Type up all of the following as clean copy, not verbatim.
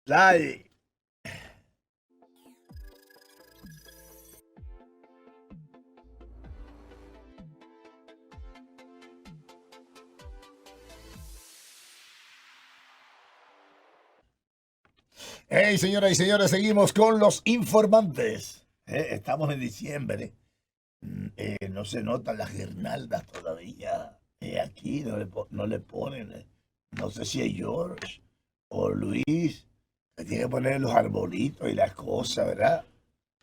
Lai. Hey, señoras y señores, seguimos con los informantes. Estamos en diciembre. No se notan las guirnaldas todavía. Aquí no le ponen. No sé si es George o Luis. Se tiene que poner los arbolitos y las cosas, ¿verdad?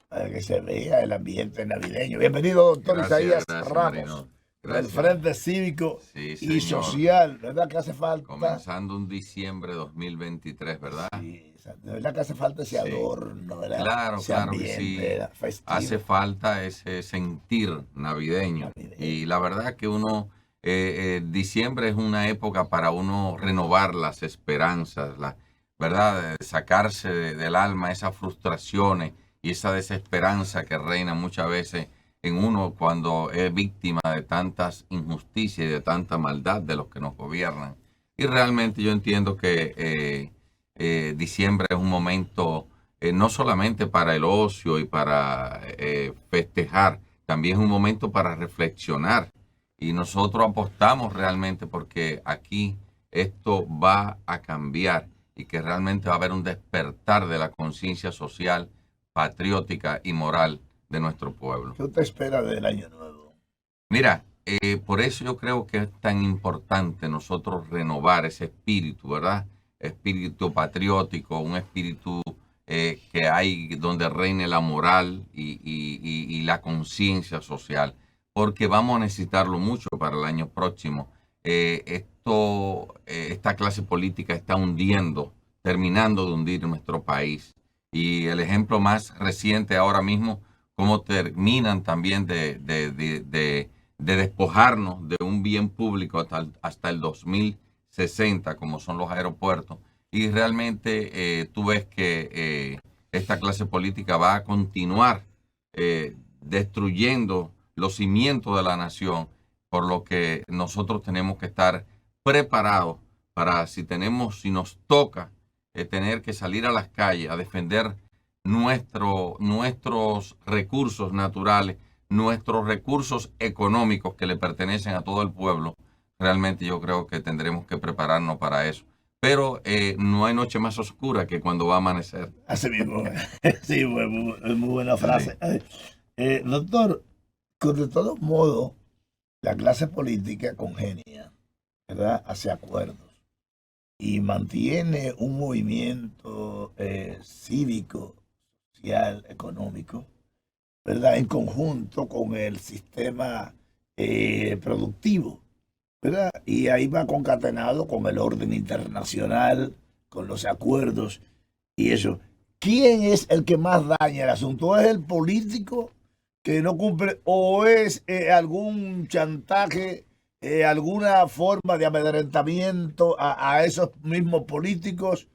Para que se vea el ambiente navideño. Bienvenido, doctor Isaías Ramos, Marino. del Gracias. Frente Cívico Sí, y señor. Social, ¿verdad? Que hace falta. Comenzando un diciembre 2023, ¿verdad? Sí, de verdad que hace falta ese Sí. adorno, ¿verdad? Claro, Ese claro que ambiente, sí. ¿verdad? Festivo. Hace falta ese sentir navideño. Y la verdad que uno, diciembre es una época para uno renovar las esperanzas, ¿verdad? Sacarse del alma esas frustraciones y esa desesperanza que reina muchas veces en uno cuando es víctima de tantas injusticias y de tanta maldad de los que nos gobiernan. Y realmente yo entiendo que diciembre es un momento no solamente para el ocio y para festejar, también es un momento para reflexionar. Y nosotros apostamos realmente porque aquí esto va a cambiar y que realmente va a haber un despertar de la conciencia social, patriótica y moral de nuestro pueblo. ¿Qué usted espera del año nuevo? Mira, por eso yo creo que es tan importante nosotros renovar ese espíritu, ¿verdad? Espíritu patriótico, un espíritu que hay donde reine la moral y la conciencia social, porque vamos a necesitarlo mucho para el año próximo. Esta clase política está hundiendo, terminando de hundir nuestro país. Y el ejemplo más reciente ahora mismo, cómo terminan también de despojarnos de un bien público hasta el 2060, como son los aeropuertos. Y realmente tú ves que esta clase política va a continuar destruyendo los cimientos de la nación, por lo que nosotros tenemos que estar preparados para si nos toca tener que salir a las calles a defender nuestros recursos naturales, nuestros recursos económicos que le pertenecen a todo el pueblo. Realmente yo creo que tendremos que prepararnos para eso. Pero no hay noche más oscura que cuando va a amanecer. Así mismo. Sí, muy buena frase. Doctor, de todos modos, la clase política congenia, ¿verdad? Hace acuerdos y mantiene un movimiento cívico, social, económico, ¿verdad? En conjunto con el sistema productivo, ¿verdad? Y ahí va concatenado con el orden internacional, con los acuerdos y eso. ¿Quién es el que más daña el asunto? ¿Es el político que no cumple o es algún chantaje, alguna forma de amedrentamiento a esos mismos políticos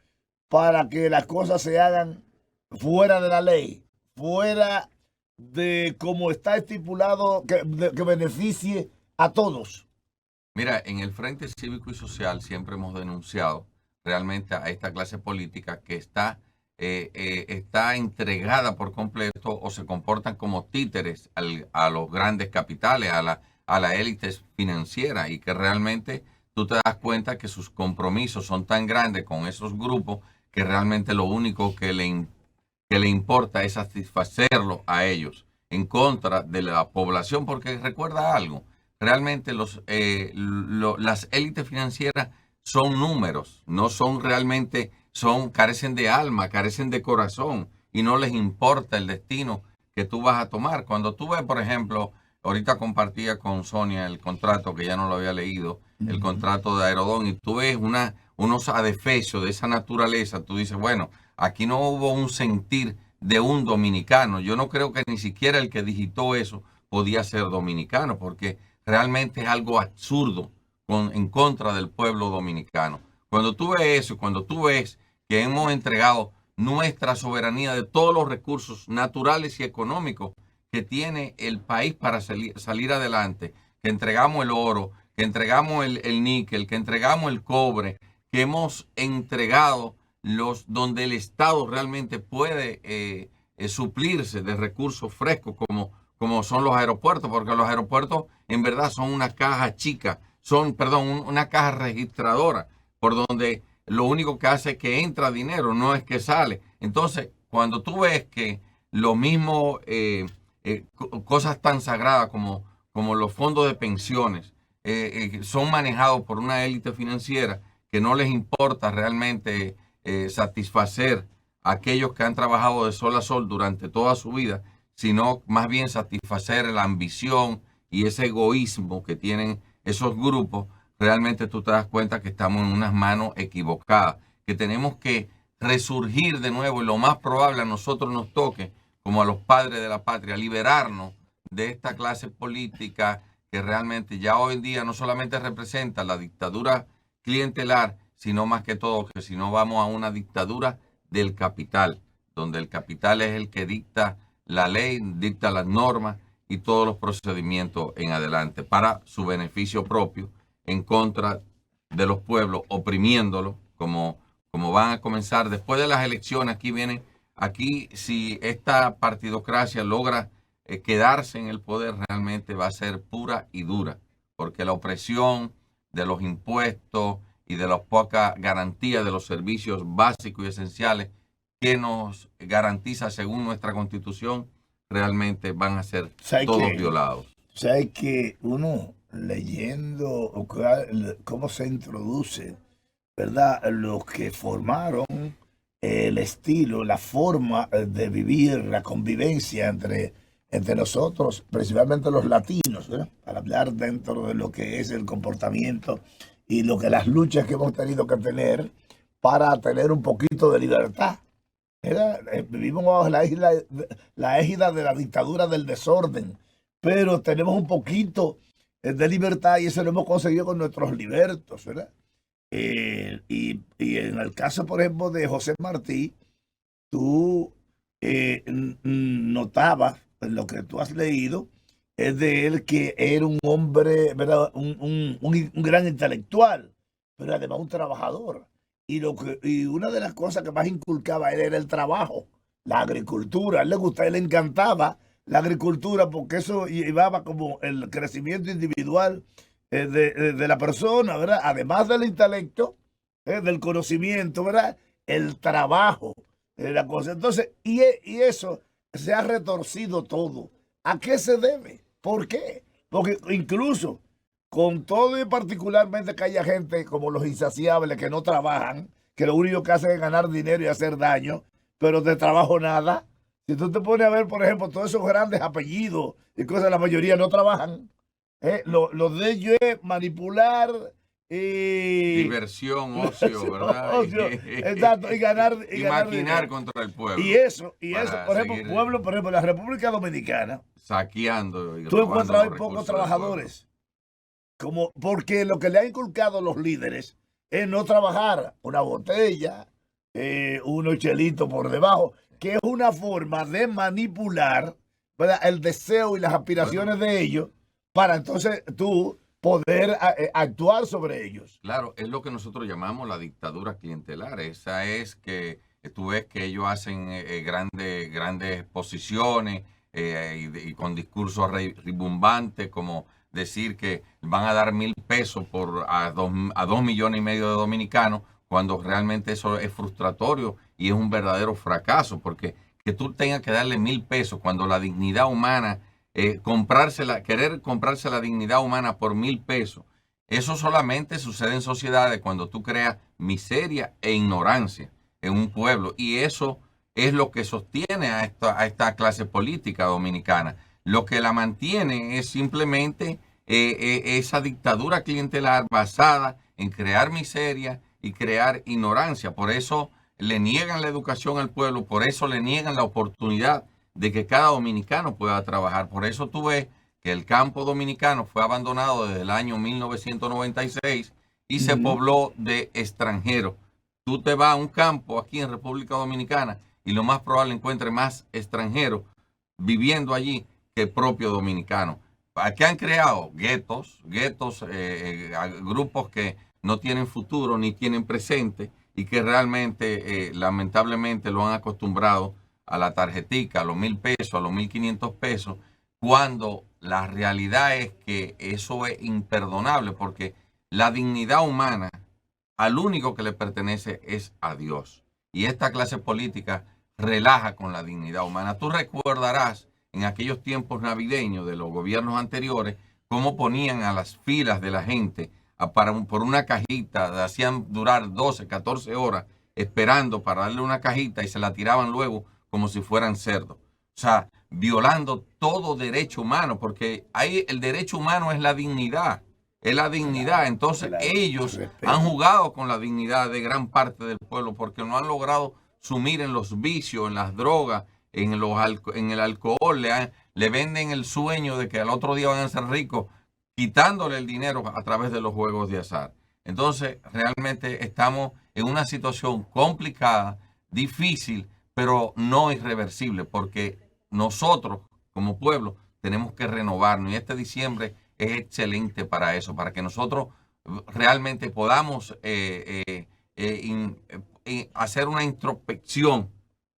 para que las cosas se hagan fuera de la ley, fuera de como está estipulado, que beneficie a todos? Mira, en el Frente Cívico y Social siempre hemos denunciado realmente a esta clase política que está entregada por completo o se comportan como títeres a los grandes capitales, a la élite financiera, y que realmente tú te das cuenta que sus compromisos son tan grandes con esos grupos que realmente lo único que le importa es satisfacerlo a ellos en contra de la población, porque recuerda algo, realmente las élites financieras son números, no son realmente, carecen de alma, carecen de corazón y no les importa el destino que tú vas a tomar. Cuando tú ves, por ejemplo, ahorita compartía con Sonia el contrato que ya no lo había leído, el contrato de Aerodón, y tú ves unos adefesios de esa naturaleza, tú dices, bueno, aquí no hubo un sentir de un dominicano. Yo no creo que ni siquiera el que digitó eso podía ser dominicano, porque realmente es algo absurdo en contra del pueblo dominicano. Cuando tú ves eso, cuando tú ves que hemos entregado nuestra soberanía de todos los recursos naturales y económicos que tiene el país para salir adelante, que entregamos el oro, que entregamos el níquel, que entregamos el cobre, que hemos entregado donde el Estado realmente puede suplirse de recursos frescos como son los aeropuertos, porque los aeropuertos en verdad son una caja chica, una caja registradora, por donde lo único que hace es que entra dinero, no es que sale. Entonces, cuando tú ves que lo mismo, cosas tan sagradas como los fondos de pensiones, son manejados por una élite financiera que no les importa realmente satisfacer a aquellos que han trabajado de sol a sol durante toda su vida, sino más bien satisfacer la ambición y ese egoísmo que tienen esos grupos, realmente tú te das cuenta que estamos en unas manos equivocadas, que tenemos que resurgir de nuevo y lo más probable a nosotros nos toque, como a los padres de la patria, liberarnos de esta clase política que realmente ya hoy en día no solamente representa la dictadura clientelar, sino más que todo que si no vamos a una dictadura del capital, donde el capital es el que dicta la ley, dicta las normas y todos los procedimientos en adelante para su beneficio propio, en contra de los pueblos, oprimiéndolos, como van a comenzar después de las elecciones. Aquí si esta partidocracia logra quedarse en el poder, realmente va a ser pura y dura, porque la opresión de los impuestos y de las pocas garantías de los servicios básicos y esenciales que nos garantiza según nuestra Constitución, realmente van a ser todos violados. ¿Sabes que uno leyendo cómo se introduce, verdad, los que formaron el estilo, la forma de vivir, la convivencia entre nosotros, principalmente los latinos, ¿verdad? Para hablar dentro de lo que es el comportamiento y las luchas que hemos tenido que tener para tener un poquito de libertad. Vivimos bajo la égida de la dictadura del desorden, pero tenemos un poquito de libertad y eso lo hemos conseguido con nuestros libertos, ¿verdad? Y en el caso, por ejemplo, de José Martí, tú notabas en lo que tú has leído, es de él que era un hombre, ¿verdad? Un gran intelectual, pero además un trabajador. Y una de las cosas que más inculcaba a él era el trabajo, la agricultura. A él le encantaba la agricultura porque eso llevaba como el crecimiento individual de la persona, ¿verdad? Además del intelecto, del conocimiento, ¿verdad? El trabajo, la cosa. Entonces, y eso se ha retorcido todo. ¿A qué se debe? ¿Por qué? Porque incluso con todo y particularmente que haya gente como los insaciables que no trabajan, que lo único que hacen es ganar dinero y hacer daño, pero de trabajo nada. Si tú te pones a ver, por ejemplo, todos esos grandes apellidos y cosas, la mayoría no trabajan. Lo de ellos es manipular y... diversión, ocio, ¿verdad? Ocio, exacto, y ganar maquinar dinero contra el pueblo. Y eso, por ejemplo, la República Dominicana, saqueando. Tú encuentras hoy pocos trabajadores. Porque lo que le han inculcado los líderes es no trabajar. Una botella, unos chelitos por debajo, que es una forma de manipular, ¿verdad?, el deseo y las aspiraciones de ellos para entonces tú poder actuar sobre ellos. Claro, es lo que nosotros llamamos la dictadura clientelar. Esa es que tú ves que ellos hacen grandes exposiciones y con discursos ribombantes, como decir que van a dar 1,000 pesos a 2,5 millones de dominicanos, cuando realmente eso es frustratorio y es un verdadero fracaso, porque que tú tengas que darle 1,000 pesos cuando la dignidad humana, querer comprarse la dignidad humana por 1,000 pesos, eso solamente sucede en sociedades cuando tú creas miseria e ignorancia en un pueblo, y eso es lo que sostiene a esta clase política dominicana. Lo que la mantiene es simplemente esa dictadura clientelar basada en crear miseria y crear ignorancia. Por eso le niegan la educación al pueblo, por eso le niegan la oportunidad de que cada dominicano pueda trabajar. Por eso tú ves que el campo dominicano fue abandonado desde el año 1996 y se pobló de extranjeros. Tú te vas a un campo aquí en República Dominicana y lo más probable encuentres más extranjeros viviendo allí que propio dominicano. Aquí han creado guetos, grupos que no tienen futuro ni tienen presente y que realmente, lamentablemente, lo han acostumbrado a la tarjetica, a los 1.000 pesos, a los 1.500 pesos, cuando la realidad es que eso es imperdonable, porque la dignidad humana al único que le pertenece es a Dios. Y esta clase política relaja con la dignidad humana. Tú recordarás en aquellos tiempos navideños de los gobiernos anteriores cómo ponían a las filas de la gente por una cajita, hacían durar 12, 14 horas esperando para darle una cajita y se la tiraban luego como si fueran cerdos. O sea, violando todo derecho humano, porque ahí el derecho humano es la dignidad. Es la dignidad. Entonces ellos han jugado con la dignidad de gran parte del pueblo porque no han logrado sumir en los vicios, en las drogas, en el alcohol. Le venden el sueño de que al otro día van a ser ricos quitándole el dinero a través de los juegos de azar. Entonces realmente estamos en una situación complicada, difícil, pero no irreversible, porque nosotros como pueblo tenemos que renovarnos y este diciembre es excelente para eso, para que nosotros realmente podamos hacer una introspección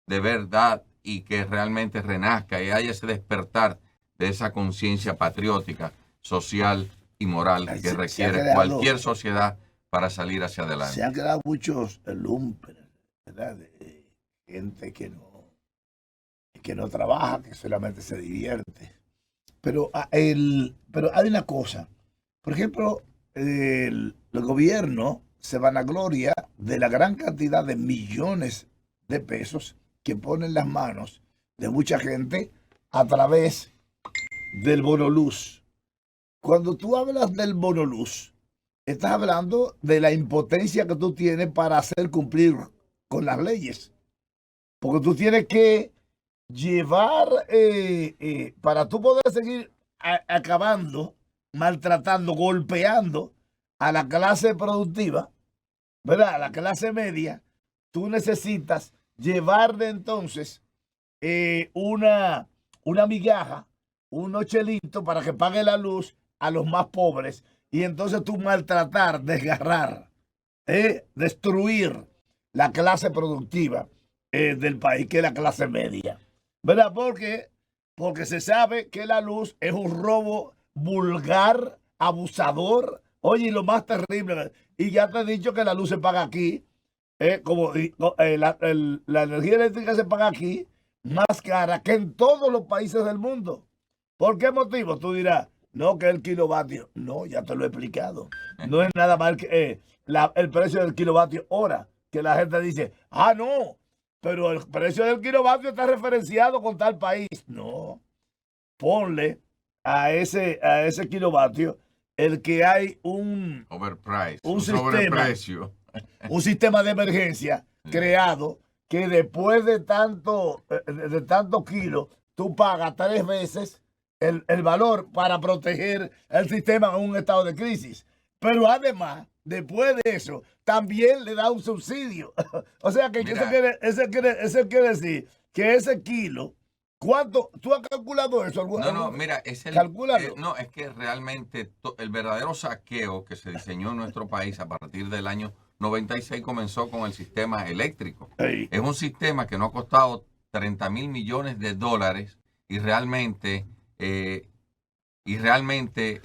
de verdad y que realmente renazca y haya ese despertar de esa conciencia patriótica, social y moral que requiere cualquier sociedad para salir hacia adelante. Se han creado muchos lumpen, ¿verdad? De gente que no trabaja, que solamente se divierte. Pero hay una cosa. Por ejemplo, el gobierno se vanagloria de la gran cantidad de millones de pesos que pone en las manos de mucha gente a través del bono luz. Cuando tú hablas del bono luz, estás hablando de la impotencia que tú tienes para hacer cumplir con las leyes. Porque tú tienes que llevar, para tú poder seguir acabando, maltratando, golpeando a la clase productiva, ¿verdad? A la clase media, tú necesitas llevarle entonces una migaja, unos chelitos para que pague la luz a los más pobres y entonces tú maltratar, desgarrar, destruir la clase productiva del país, que es la clase media. ¿Verdad? Porque se sabe que la luz es un robo vulgar, abusador. Oye, y lo más terrible, y ya te he dicho que la luz se paga aquí, la energía eléctrica se paga aquí más cara que en todos los países del mundo. ¿Por qué motivo? Tú dirás, no, que el kilovatio. No, ya te lo he explicado. No es nada más que el precio del kilovatio hora, que la gente dice, no, pero el precio del kilovatio está referenciado con tal país. No, ponle a ese kilovatio el que hay un sistema de emergencia creado que después de tanto kilos, tú pagas 3 veces el valor para proteger el sistema en un estado de crisis. Pero además, después de eso, también le da un subsidio. O sea que eso quiere decir que ese kilo, ¿cuánto? ¿Tú has calculado eso? No, mira, es que realmente el verdadero saqueo que se diseñó en nuestro país a partir del año 96 comenzó con el sistema eléctrico. Hey. Es un sistema que nos ha costado 30,000 millones de dólares y realmente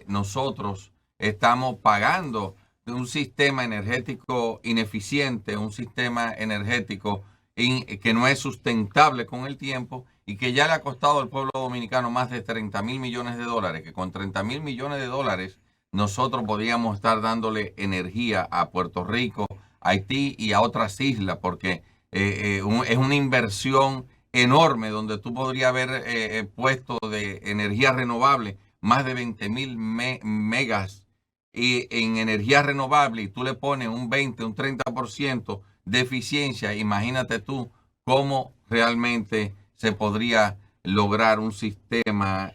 nosotros estamos pagando un sistema energético ineficiente, un sistema energético que no es sustentable con el tiempo y que ya le ha costado al pueblo dominicano más de 30,000 millones de dólares, que con 30,000 millones de dólares nosotros podríamos estar dándole energía a Puerto Rico, a Haití y a otras islas, porque es una inversión enorme donde tú podrías haber puesto de energía renovable más de 20,000 megas y en energía renovable y tú le pones un 20, un 30% de eficiencia, imagínate tú cómo realmente se podría lograr un sistema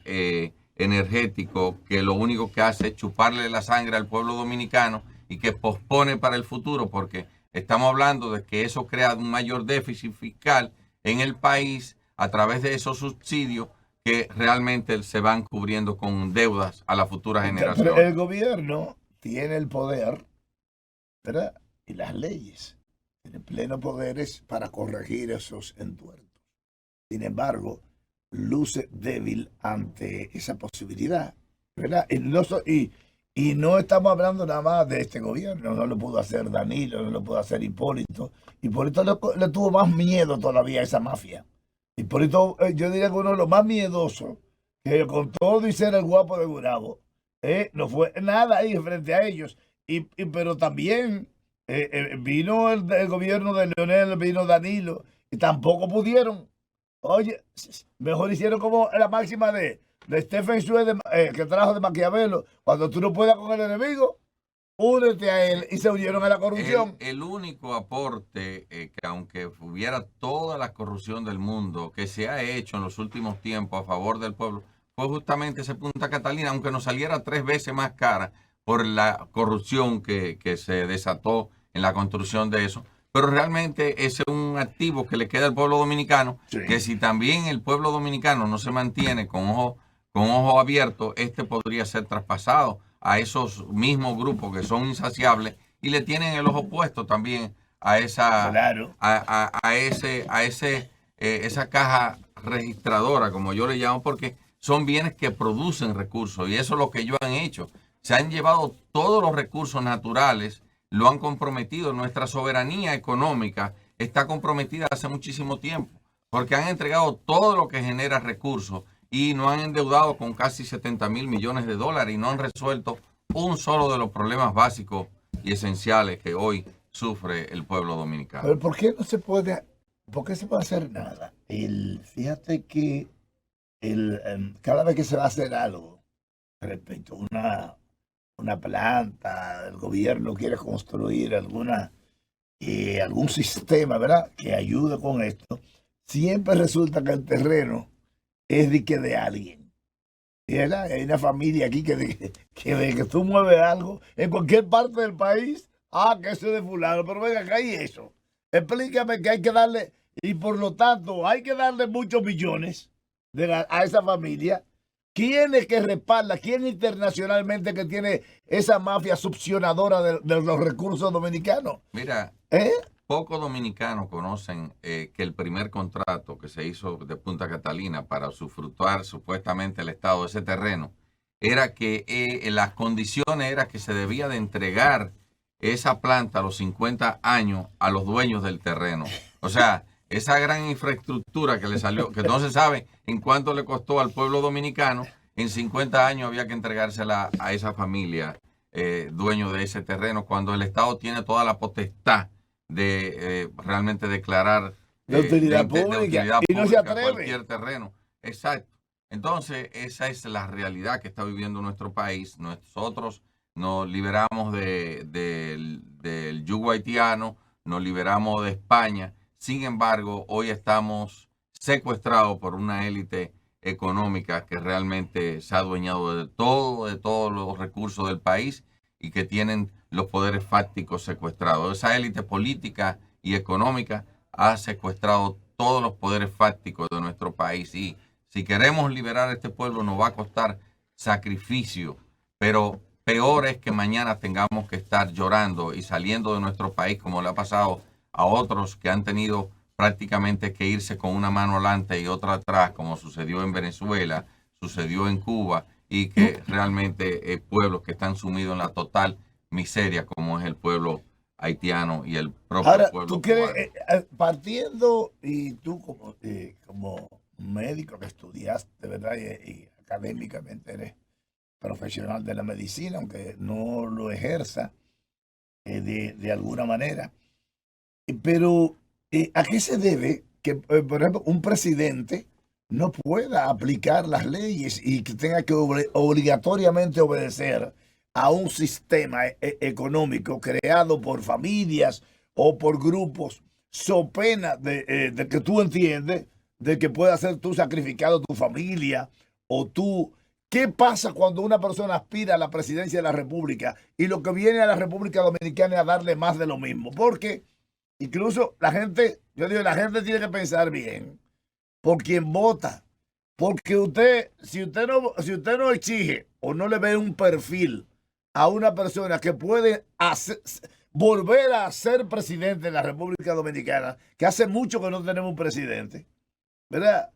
energético que lo único que hace es chuparle la sangre al pueblo dominicano y que pospone para el futuro, porque estamos hablando de que eso crea un mayor déficit fiscal en el país a través de esos subsidios que realmente se van cubriendo con deudas a la futura generación. Pero el gobierno tiene el poder, ¿verdad? Y las leyes tiene plenos poderes para corregir esos entuertos. Sin embargo, luce débil ante esa posibilidad, ¿verdad? Y no estamos hablando nada más de este gobierno, no lo pudo hacer Danilo, no lo pudo hacer Hipólito. Hipólito le tuvo más miedo todavía a esa mafia. Hipólito, yo diría que uno de los más miedosos, que con todo y ser el guapo de Gurabo, no fue nada ahí frente a ellos. Pero también vino el gobierno de Leonel, vino Danilo, y tampoco pudieron. Oye, mejor hicieron como la máxima de Stephen Schwartz que trajo de Maquiavelo. Cuando tú no puedas con el enemigo, únete a él, y se unieron a la corrupción. El único aporte que aunque hubiera toda la corrupción del mundo que se ha hecho en los últimos tiempos a favor del pueblo, fue justamente ese Punta Catalina, aunque nos saliera 3 veces más cara por la corrupción que se desató en la construcción de eso. Pero realmente ese es un activo que le queda al pueblo dominicano, sí, que si también el pueblo dominicano no se mantiene con ojo abierto, podría ser traspasado a esos mismos grupos que son insaciables y le tienen el ojo puesto también a esa, claro, esa caja registradora, como yo le llamo, porque son bienes que producen recursos y eso es lo que ellos han hecho. Se han llevado todos los recursos naturales, lo han comprometido. Nuestra soberanía económica está comprometida hace muchísimo tiempo porque han entregado todo lo que genera recursos y nos han endeudado con casi 70,000 millones de dólares y no han resuelto un solo de los problemas básicos y esenciales que hoy sufre el pueblo dominicano. Pero ¿por qué no se puede, por qué se puede hacer nada? Fíjate que cada vez que se va a hacer algo respecto a una planta, el gobierno quiere construir algún sistema, ¿verdad?, que ayude con esto, siempre resulta que el terreno es de alguien. ¿Verdad? Hay una familia aquí que de que tú mueves algo en cualquier parte del país, que eso es de fulano, pero venga, acá hay eso. Explícame que hay que darle, y por lo tanto hay que darle muchos millones a esa familia. ¿Quién es que respalda? ¿Quién internacionalmente que tiene esa mafia succionadora de los recursos dominicanos? Mira, pocos dominicanos conocen que el primer contrato que se hizo de Punta Catalina para usufructuar supuestamente el estado de ese terreno era que las condiciones era que se debía de entregar esa planta a los 50 años a los dueños del terreno. O sea, esa gran infraestructura que le salió, que no se sabe en cuánto le costó al pueblo dominicano, en 50 años había que entregársela a esa familia dueño de ese terreno, cuando el Estado tiene toda la potestad de realmente declarar de utilidad pública y no se atreve cualquier terreno. Exacto. Entonces, esa es la realidad que está viviendo nuestro país. Nosotros nos liberamos del yugo haitiano, nos liberamos de España. Sin embargo, hoy estamos secuestrados por una élite económica que realmente se ha adueñado de todos los recursos del país y que tienen los poderes fácticos secuestrados. Esa élite política y económica ha secuestrado todos los poderes fácticos de nuestro país y si queremos liberar a este pueblo nos va a costar sacrificio, pero peor es que mañana tengamos que estar llorando y saliendo de nuestro país como le ha pasado a otros que han tenido prácticamente que irse con una mano adelante y otra atrás, como sucedió en Venezuela, sucedió en Cuba, y que realmente pueblos que están sumidos en la total miseria, como es el pueblo haitiano y el propio pueblo ¿tú cubano? Partiendo, y tú como médico que estudiaste, ¿verdad? Y académicamente eres profesional de la medicina, aunque no lo ejerza de alguna manera. Pero, ¿a qué se debe que, por ejemplo, un presidente no pueda aplicar las leyes y que tenga que obligatoriamente obedecer a un sistema económico creado por familias o por grupos, so pena de que tú entiendes de que pueda ser tú sacrificado tu familia o tú? ¿Qué pasa cuando una persona aspira a la presidencia de la República y lo que viene a la República Dominicana es a darle más de lo mismo? Porque incluso la gente tiene que pensar bien por quién vota. Porque si usted no exige o no le ve un perfil a una persona que puede volver a ser presidente de la República Dominicana, que hace mucho que no tenemos un presidente, ¿verdad?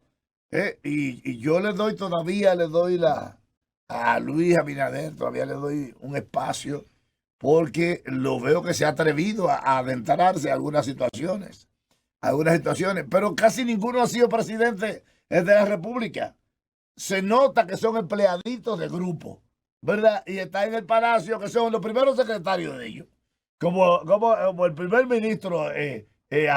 Y yo todavía le doy a Luis Abinader, todavía le doy un espacio, porque lo veo que se ha atrevido a adentrarse a algunas situaciones, pero casi ninguno ha sido presidente de la República. Se nota que son empleaditos de grupo, ¿verdad? Y está en el palacio, que son los primeros secretarios de ellos, como el primer ministro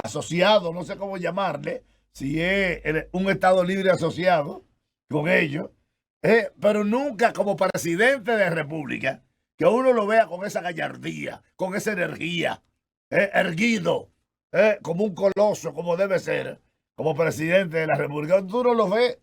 asociado, no sé cómo llamarle, si es un Estado libre asociado con ellos, pero nunca como presidente de la República, que uno lo vea con esa gallardía, con esa energía, erguido, como un coloso, como debe ser, como presidente de la República. Tú no lo ves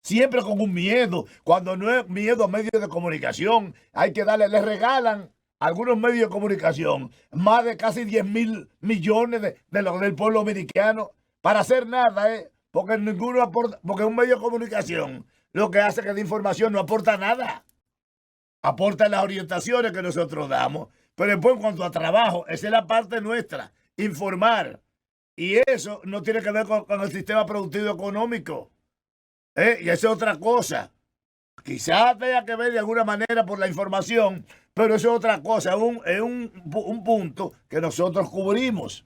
siempre con un miedo, cuando no es miedo a medios de comunicación, hay que darle, le regalan a algunos medios de comunicación más de casi 10,000 millones de los del pueblo dominicano para hacer nada, porque ninguno aporta, porque un medio de comunicación lo que hace que de información no aporta nada, aporta las orientaciones que nosotros damos, pero después en cuanto a trabajo, esa es la parte nuestra, informar, y eso no tiene que ver con el sistema productivo económico. Y esa es otra cosa. Quizás tenga que ver de alguna manera por la información, pero eso es otra cosa. Es un punto que nosotros cubrimos,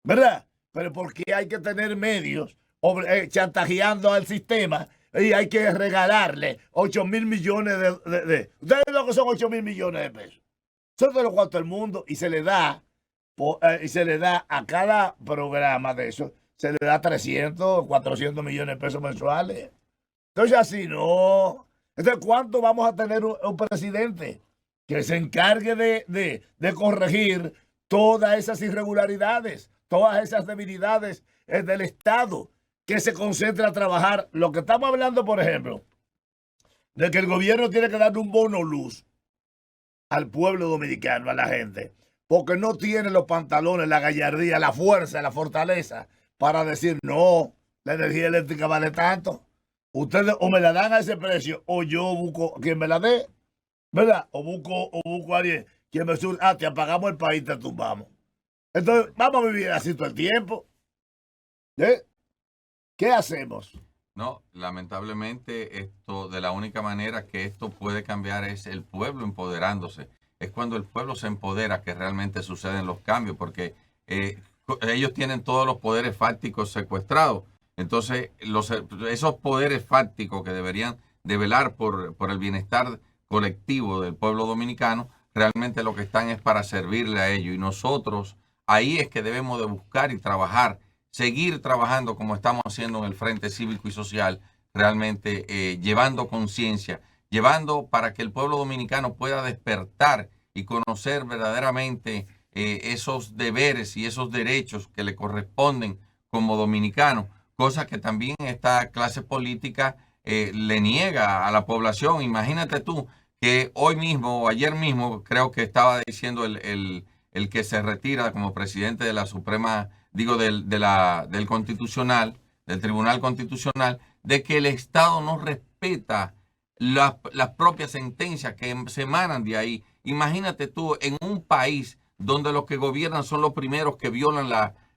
¿verdad? Pero porque hay que tener medios chantajeando al sistema y hay que regalarle 8,000 millones de ¿ustedes saben lo que son 8,000 millones de pesos? Eso es de lo cuanto el mundo y se le da a cada programa de eso. Se le da 300, 400 millones de pesos mensuales. Entonces, así no. Entonces, ¿cuánto vamos a tener un presidente que se encargue de corregir todas esas irregularidades, todas esas debilidades del Estado, que se concentre a trabajar? Lo que estamos hablando, por ejemplo, de que el gobierno tiene que darle un bono luz al pueblo dominicano, a la gente, porque no tiene los pantalones, la gallardía, la fuerza, la fortaleza para decir, no, la energía eléctrica vale tanto. Ustedes o me la dan a ese precio o yo busco quien me la dé, ¿verdad? O busco a alguien quien me surte. Te apagamos el país, te tumbamos. Entonces, vamos a vivir así todo el tiempo. ¿Qué hacemos? No, lamentablemente esto, de la única manera que esto puede cambiar es el pueblo empoderándose. Es cuando el pueblo se empodera que realmente suceden los cambios, porque ellos tienen todos los poderes fácticos secuestrados. Entonces, esos poderes fácticos que deberían de velar por el bienestar colectivo del pueblo dominicano, realmente lo que están es para servirle a ellos. Y nosotros ahí es que debemos de buscar y trabajar, seguir trabajando como estamos haciendo en el Frente Cívico y Social, realmente llevando conciencia, llevando para que el pueblo dominicano pueda despertar y conocer verdaderamente esos deberes y esos derechos que le corresponden como dominicano, cosa que también esta clase política le niega a la población. Imagínate tú que hoy mismo o ayer mismo, creo que estaba diciendo el que se retira como presidente de la Suprema, digo, del Constitucional, del Tribunal Constitucional, de que el Estado no respeta las propias sentencias que se emanan de ahí. Imagínate tú, en un país donde los que gobiernan son los primeros que violan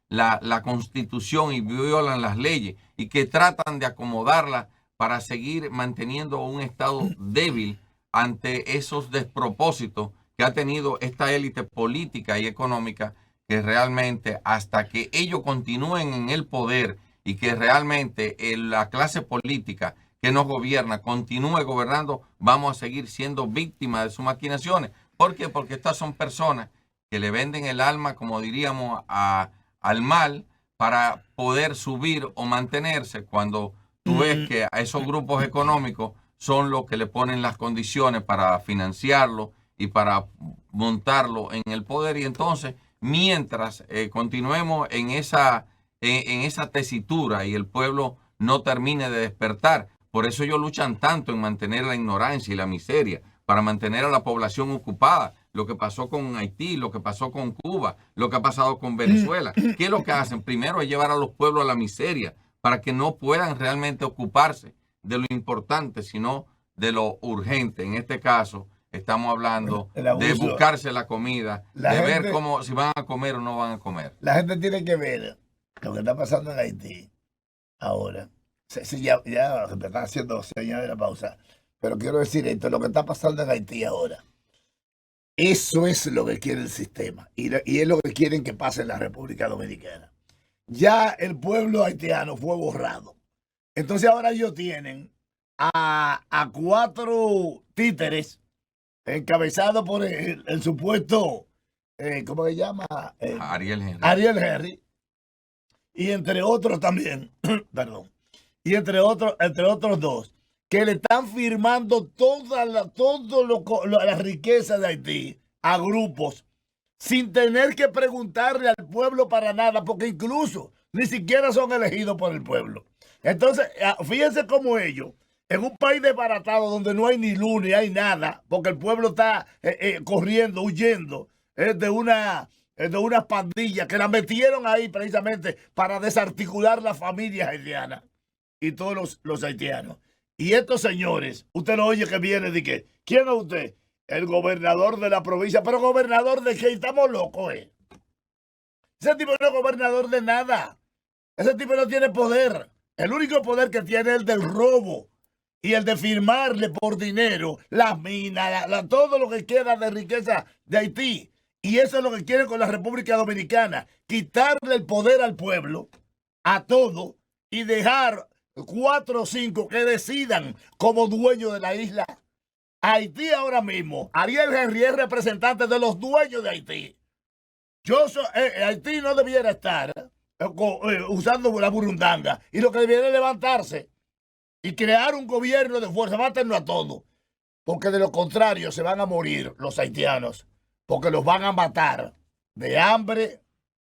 la Constitución y violan las leyes y que tratan de acomodarla para seguir manteniendo un Estado débil ante esos despropósitos que ha tenido esta élite política y económica, que realmente hasta que ellos continúen en el poder y que realmente la clase política que nos gobierna continúe gobernando, vamos a seguir siendo víctimas de sus maquinaciones. ¿Por qué? Porque estas son personas que le venden el alma, como diríamos, al mal para poder subir o mantenerse, cuando tú ves que a esos grupos económicos son los que le ponen las condiciones para financiarlo y para montarlo en el poder. Y entonces, mientras continuemos en esa tesitura y el pueblo no termine de despertar, por eso ellos luchan tanto en mantener la ignorancia y la miseria, para mantener a la población ocupada. Lo que pasó con Haití, lo que pasó con Cuba, lo que ha pasado con Venezuela. ¿Qué es lo que hacen? Primero es llevar a los pueblos a la miseria para que no puedan realmente ocuparse de lo importante, sino de lo urgente. En este caso, estamos hablando El de abuso. buscarse la comida, La de gente- ver cómo si van a comer o no van a comer. La gente tiene que ver lo que está pasando en Haití ahora. Sí, ya me están haciendo señal de la pausa. Pero quiero decir esto, lo que está pasando en Haití ahora. Eso es lo que quiere el sistema. Y es lo que quieren que pase en la República Dominicana. Ya el pueblo haitiano fue borrado. Entonces ahora ellos tienen a 4 títeres encabezados por el supuesto, ¿cómo se llama? Ariel Henry. Ariel Henry. Y entre otros también, perdón, y entre otros 2, que le están firmando toda la riqueza de Haití a grupos sin tener que preguntarle al pueblo para nada, porque incluso ni siquiera son elegidos por el pueblo. Entonces, fíjense cómo ellos, en un país desbaratado donde no hay ni luz ni hay nada, porque el pueblo está corriendo, huyendo de unas pandillas que la metieron ahí precisamente para desarticular las familias haitianas y todos los haitianos. Y estos señores, usted lo oye que viene de que, ¿quién es usted? El gobernador de la provincia. ¿Pero gobernador de qué? Estamos locos, ¿eh? Ese tipo no es gobernador de nada. Ese tipo no tiene poder. El único poder que tiene es el del robo y el de firmarle por dinero las minas, todo lo que queda de riqueza de Haití. Y eso es lo que quieren con la República Dominicana. Quitarle el poder al pueblo, a todo, y dejar 4 o 5 que decidan como dueños de la isla. Haití ahora mismo, Ariel Henry es representante de los dueños de Haití. Haití no debiera estar usando la burundanga. Y lo que debiera es levantarse y crear un gobierno de fuerza, mátenlo a todos. Porque de lo contrario se van a morir los haitianos. Porque los van a matar de hambre,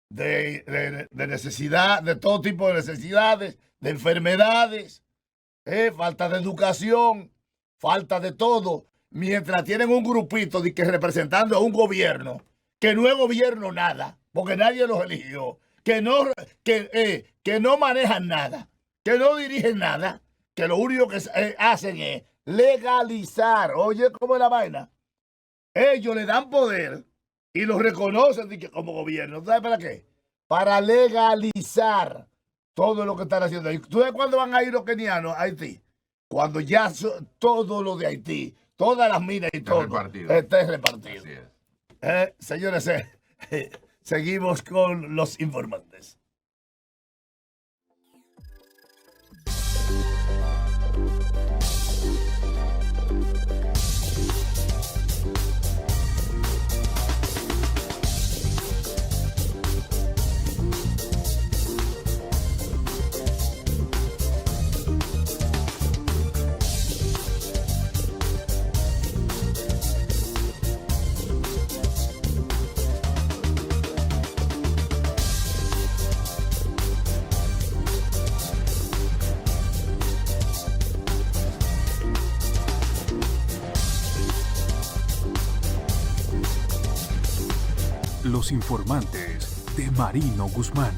de necesidad, de todo tipo de necesidades, de enfermedades, falta de educación, falta de todo, mientras tienen un grupito de que representando a un gobierno que no es gobierno nada, porque nadie los eligió, que no manejan nada, que no dirigen nada, que lo único que hacen es legalizar. Oye, ¿cómo es la vaina? Ellos le dan poder y los reconocen como gobierno. ¿Sabes para qué? Para legalizar todo lo que están haciendo ahí. ¿Tú sabes cuándo van a ir los kenianos a Haití? Cuando ya todo lo de Haití, todas las minas y todo esté repartido. Señores, seguimos con los informantes. Los informantes de Marino Guzmán.